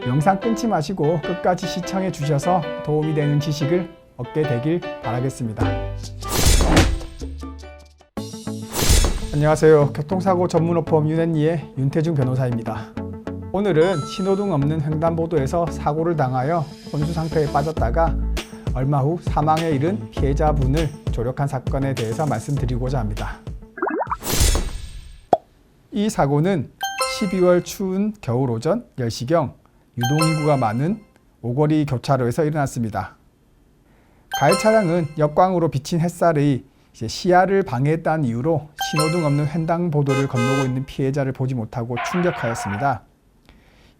영상 끊지 마시고 끝까지 시청해 주셔서 도움이 되는 지식을 얻게 되길 바라겠습니다. 안녕하세요. 교통사고 전문업범 윤앤리의 윤태중 변호사입니다. 오늘은 신호등 없는 횡단보도에서 사고를 당하여 혼수 상태에 빠졌다가 얼마 후 사망에 이른 피해자분을 조력한 사건에 대해서 말씀드리고자 합니다. 이 사고는 12월 추운 겨울 오전 10시경 유동인구가 많은 오거리 교차로에서 일어났습니다. 가해 차량은 역광으로 비친 햇살이 시야를 방해했다는 이유로 신호등 없는 횡단보도를 건너고 있는 피해자를 보지 못하고 충격하였습니다.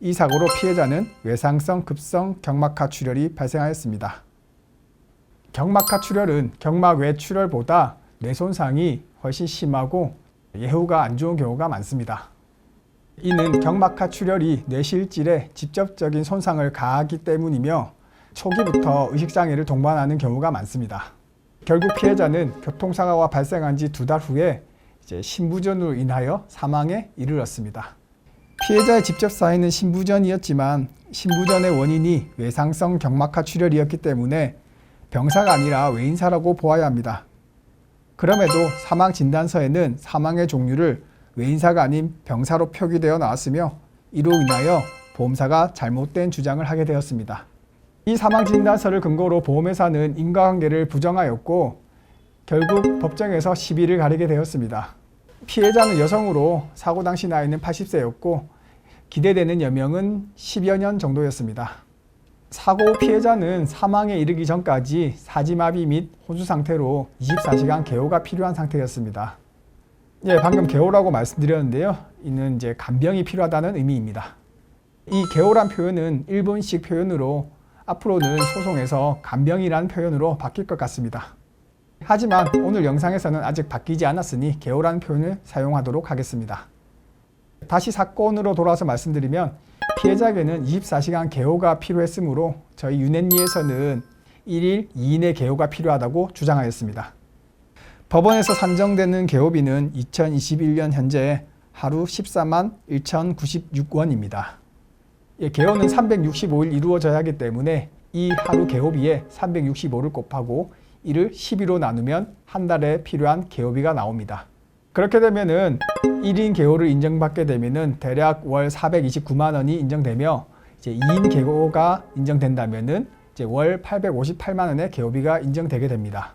이 사고로 피해자는 외상성 급성 경막하 출혈이 발생하였습니다. 경막하 출혈은 경막 외 출혈보다 뇌 손상이 훨씬 심하고 예후가 안 좋은 경우가 많습니다. 이는 경막하 출혈이 뇌실질에 직접적인 손상을 가하기 때문이며 초기부터 의식장애를 동반하는 경우가 많습니다. 결국 피해자는 교통사고가 발생한 지 2달 후에 신부전으로 인하여 사망에 이르렀습니다. 피해자의 직접 사인은 신부전이었지만 신부전의 원인이 외상성 경막하 출혈이었기 때문에 병사가 아니라 외인사라고 보아야 합니다. 그럼에도 사망진단서에는 사망의 종류를 외인사가 아닌 병사로 표기되어 나왔으며 이로 인하여 보험사가 잘못된 주장을 하게 되었습니다. 이 사망진단서를 근거로 보험회사는 인과관계를 부정하였고 결국 법정에서 시비를 가리게 되었습니다. 피해자는 여성으로 사고 당시 나이는 80세였고 기대되는 여명은 10여 년 정도였습니다. 사고 피해자는 사망에 이르기 전까지 사지마비 및 혼수 상태로 24시간 개호가 필요한 상태였습니다. 방금 개호라고 말씀드렸는데요. 이는 간병이 필요하다는 의미입니다. 이 개호란 표현은 일본식 표현으로 앞으로는 소송에서 간병이라는 표현으로 바뀔 것 같습니다. 하지만 오늘 영상에서는 아직 바뀌지 않았으니 개호라는 표현을 사용하도록 하겠습니다. 다시 사건으로 돌아와서 말씀드리면 피해자에게는 24시간 개호가 필요했으므로 저희 윤앤리에서는 1일 2인의 개호가 필요하다고 주장하였습니다. 법원에서 산정되는 개호비는 2021년 현재 하루 14만 1,096원입니다. 개호는 365일 이루어져야 하기 때문에 이 하루 개호비에 365를 곱하고 이를 12로 나누면 한 달에 필요한 개호비가 나옵니다. 그렇게 되면은 1인 개호를 인정받게 되면은 대략 월 429만 원이 인정되며 2인 개호가 인정된다면은 월 858만 원의 개호비가 인정되게 됩니다.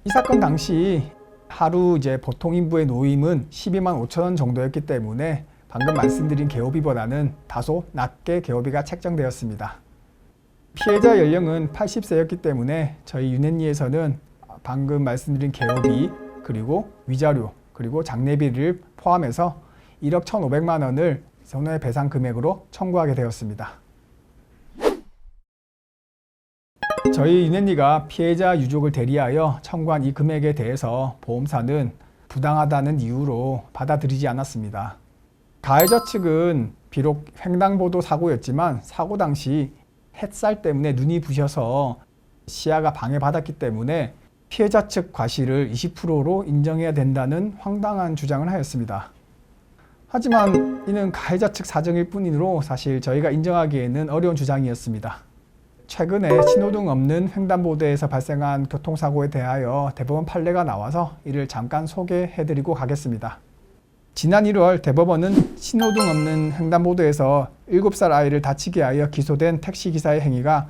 이 사건 당시 하루 보통 인부의 노임은 12만 5천 원 정도였기 때문에 방금 말씀드린 개호비보다는 다소 낮게 개호비가 책정되었습니다. 피해자 연령은 80세였기 때문에 저희 윤앤리에서는 방금 말씀드린 개호비 그리고 위자료 그리고 장례비를 포함해서 1억 1,500만 원을 손해배상 금액으로 청구하게 되었습니다. 저희 윤앤리가 피해자 유족을 대리하여 청구한 이 금액에 대해서 보험사는 부당하다는 이유로 받아들이지 않았습니다. 가해자 측은 비록 횡단보도 사고였지만 사고 당시 햇살 때문에 눈이 부셔서 시야가 방해받았기 때문에 피해자 측 과실을 20%로 인정해야 된다는 황당한 주장을 하였습니다. 하지만 이는 가해자 측 사정일 뿐이므로 사실 저희가 인정하기에는 어려운 주장이었습니다. 최근에 신호등 없는 횡단보도에서 발생한 교통사고에 대하여 대법원 판례가 나와서 이를 잠깐 소개해드리고 가겠습니다. 지난 1월 대법원은 신호등 없는 횡단보도에서 7살 아이를 다치게 하여 기소된 택시기사의 행위가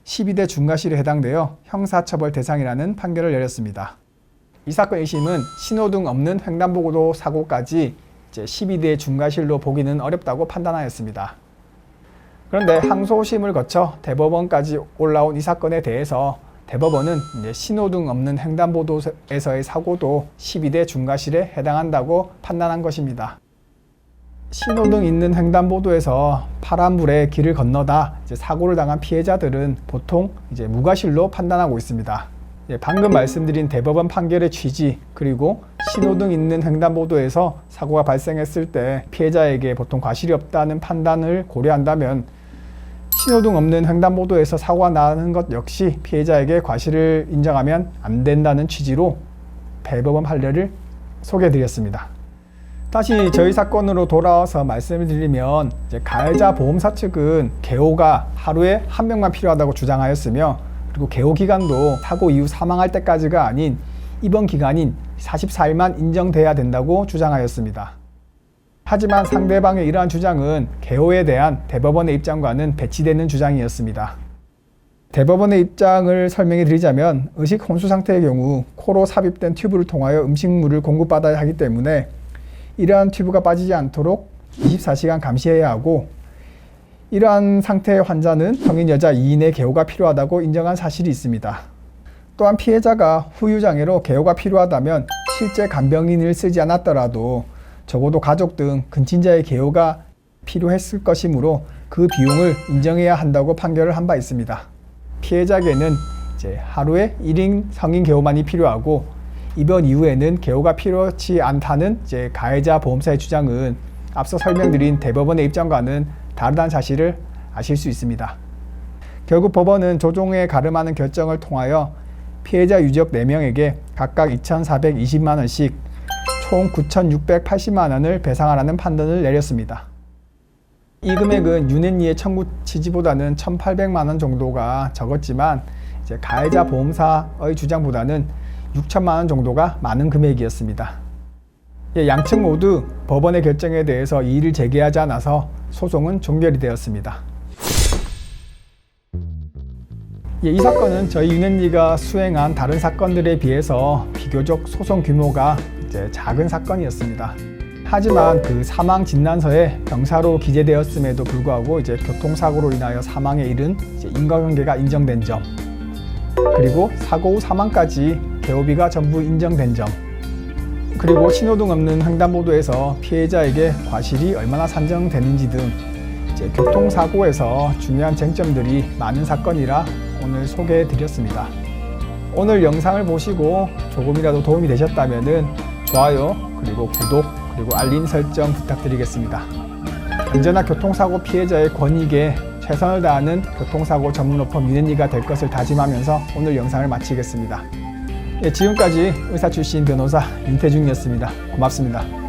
12대 중과실에 해당되어 형사처벌 대상이라는 판결을 내렸습니다. 이 사건 1심은 신호등 없는 횡단보도 사고까지 12대 중과실로 보기는 어렵다고 판단하였습니다. 그런데 항소심을 거쳐 대법원까지 올라온 이 사건에 대해서 대법원은 신호등 없는 횡단보도에서의 사고도 12대 중과실에 해당한다고 판단한 것입니다. 신호등 있는 횡단보도에서 파란불에 길을 건너다 사고를 당한 피해자들은 보통 무과실로 판단하고 있습니다. 방금 말씀드린 대법원 판결의 취지 그리고 신호등 있는 횡단보도에서 사고가 발생했을 때 피해자에게 보통 과실이 없다는 판단을 고려한다면 신호등 없는 횡단보도에서 사고가 나는 것 역시 피해자에게 과실을 인정하면 안 된다는 취지로 대법원 판례를 소개해드렸습니다. 다시 저희 사건으로 돌아와서 말씀을 드리면 이제 가해자 보험사 측은 개호가 하루에 한 명만 필요하다고 주장하였으며, 그리고 개호 기간도 사고 이후 사망할 때까지가 아닌 입원 기간인 44일만 인정돼야 된다고 주장하였습니다. 하지만 상대방의 이러한 주장은 개호에 대한 대법원의 입장과는 배치되는 주장이었습니다. 대법원의 입장을 설명해 드리자면, 의식 혼수 상태의 경우 코로 삽입된 튜브를 통하여 음식물을 공급받아야 하기 때문에 이러한 튜브가 빠지지 않도록 24시간 감시해야 하고, 이러한 상태의 환자는 성인 여자 2인의 개호가 필요하다고 인정한 사실이 있습니다. 또한 피해자가 후유장애로 개호가 필요하다면 실제 간병인을 쓰지 않았더라도 적어도 가족 등 근친자의 개호가 필요했을 것이므로 그 비용을 인정해야 한다고 판결을 한 바 있습니다. 피해자에게는 이제 하루에 1인 성인 개호만이 필요하고, 입원 이후에는 개호가 필요치 않다는 이제 가해자 보험사의 주장은 앞서 설명드린 대법원의 입장과는 다르다는 사실을 아실 수 있습니다. 결국 법원은 조종에 가름하는 결정을 통하여 피해자 유족 4명에게 각각 2,420만 원씩 총 9,680만 원을 배상하라는 판단을 내렸습니다. 이 금액은 윤앤리의 청구 취지보다는 1,800만 원 정도가 적었지만, 이제 가해자 보험사의 주장보다는 6천만 원 정도가 많은 금액이었습니다. 양측 모두 법원의 결정에 대해서 이의를 제기하지 않아서 소송은 종결이 되었습니다. 이 사건은 저희 윤앤리가 수행한 다른 사건들에 비해서 비교적 소송 규모가 이제 작은 사건이었습니다. 하지만 그 사망 진단서에 병사로 기재되었음에도 불구하고 이제 교통사고로 인하여 사망에 이른 이제 인과관계가 인정된 점, 그리고 사고 후 사망까지 개호비가 전부 인정된 점, 그리고 신호등 없는 횡단보도에서 피해자에게 과실이 얼마나 산정되는지 등 이제 교통사고에서 중요한 쟁점들이 많은 사건이라 오늘 소개해 드렸습니다. 오늘 영상을 보시고 조금이라도 도움이 되셨다면 좋아요, 그리고 구독, 그리고 알림 설정 부탁드리겠습니다. 안전한 교통사고 피해자의 권익에 최선을 다하는 교통사고 전문업범 윤앤리가 될 것을 다짐하면서 오늘 영상을 마치겠습니다. 지금까지 의사 출신 변호사 윤태중이었습니다. 고맙습니다.